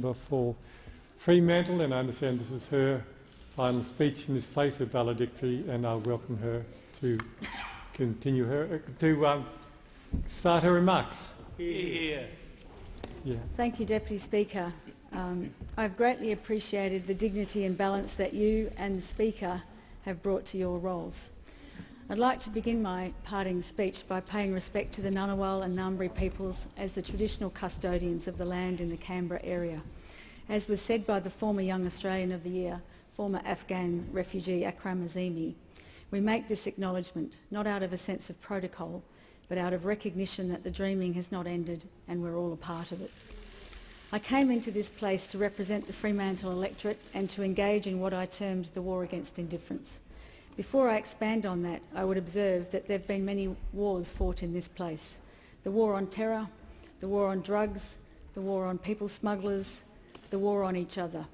For Fremantle, and I understand this is her final speech in this place, her valedictory, and I welcome her to continue start her remarks. Yeah. Thank you, Deputy Speaker. I've greatly appreciated the dignity and balance that you and the Speaker have brought to your roles. I'd like to begin my parting speech by paying respect to the Ngunnawal and Ngambri peoples as the traditional custodians of the land in the Canberra area. As was said by the former Young Australian of the Year, former Afghan refugee Akram Azimi, we make this acknowledgement not out of a sense of protocol, but out of recognition that the dreaming has not ended and we're all a part of it. I came into this place to represent the Fremantle electorate and to engage in what I termed the war against indifference. Before I expand on that, I would observe that there have been many wars fought in this place. The war on terror, the war on drugs, the war on people smugglers, the war on each other.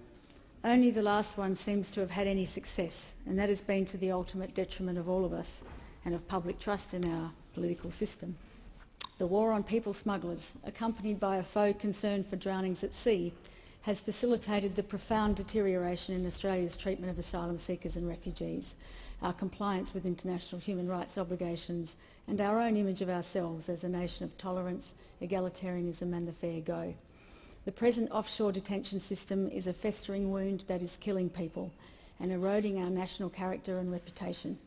Only the last one seems to have had any success, and that has been to the ultimate detriment of all of us and of public trust in our political system. The war on people smugglers, accompanied by a faux concern for drownings at sea, has facilitated the profound deterioration in Australia's treatment of asylum seekers and refugees, our compliance with international human rights obligations, and our own image of ourselves as a nation of tolerance, egalitarianism and the fair go. The present offshore detention system is a festering wound that is killing people and eroding our national character and reputation.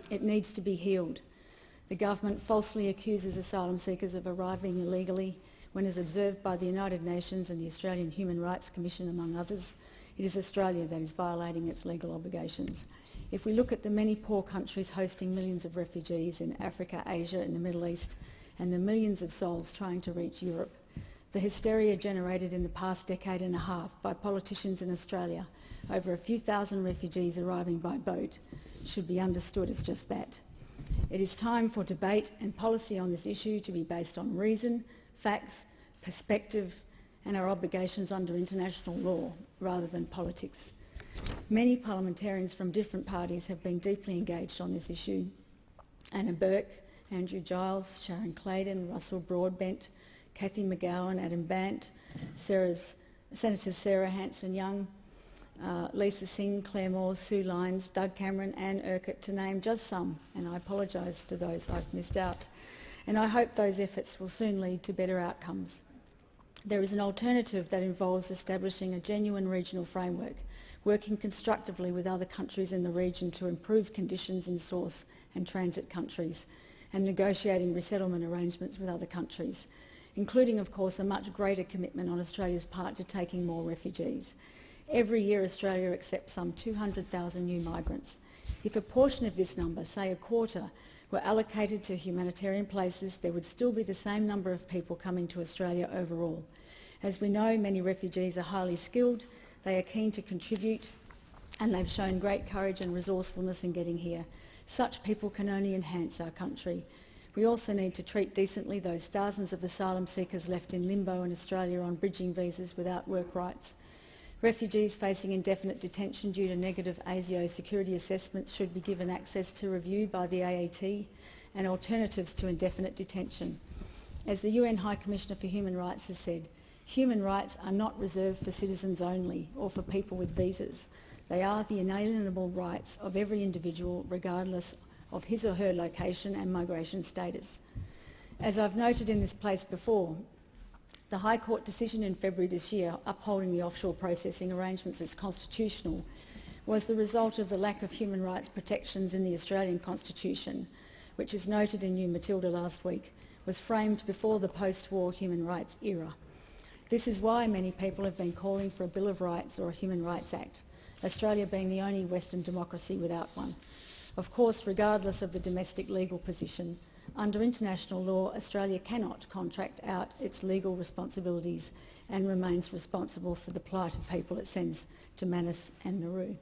It needs to be healed. The government falsely accuses asylum seekers of arriving illegally when, as observed by the United Nations and the Australian Human Rights Commission, among others, it is Australia that is violating its legal obligations. If we look at the many poor countries hosting millions of refugees in Africa, Asia and the Middle East, and the millions of souls trying to reach Europe, the hysteria generated in the past decade and a half by politicians in Australia over a few thousand refugees arriving by boat should be understood as just that. It is time for debate and policy on this issue to be based on reason, facts, perspective and our obligations under international law rather than politics. Many parliamentarians from different parties have been deeply engaged on this issue. Anna Burke, Andrew Giles, Sharon Claydon, Russell Broadbent, Cathy McGowan, Adam Bant, Senators Sarah Hanson-Young, Lisa Singh, Claire Moore, Sue Lyons, Doug Cameron, Anne Urquhart, to name just some, and I apologise to those I've missed out. And I hope those efforts will soon lead to better outcomes. There is an alternative that involves establishing a genuine regional framework, working constructively with other countries in the region to improve conditions in source and transit countries, and negotiating resettlement arrangements with other countries, including, of course, a much greater commitment on Australia's part to taking more refugees. Every year Australia accepts some 200,000 new migrants. If a portion of this number, say a quarter, were allocated to humanitarian places, there would still be the same number of people coming to Australia overall. As we know, many refugees are highly skilled, they are keen to contribute, and they've shown great courage and resourcefulness in getting here. Such people can only enhance our country. We also need to treat decently those thousands of asylum seekers left in limbo in Australia on bridging visas without work rights. Refugees facing indefinite detention due to negative ASIO security assessments should be given access to review by the AAT and alternatives to indefinite detention. As the UN High Commissioner for Human Rights has said, human rights are not reserved for citizens only or for people with visas. They are the inalienable rights of every individual regardless of his or her location and migration status. As I've noted in this place before, the High Court decision in February this year upholding the offshore processing arrangements as constitutional was the result of the lack of human rights protections in the Australian Constitution, which, as noted in New Matilda last week, was framed before the post-war human rights era. This is why many people have been calling for a Bill of Rights or a Human Rights Act, Australia being the only Western democracy without one. Of course, regardless of the domestic legal position, under international law, Australia cannot contract out its legal responsibilities and remains responsible for the plight of people it sends to Manus and Nauru.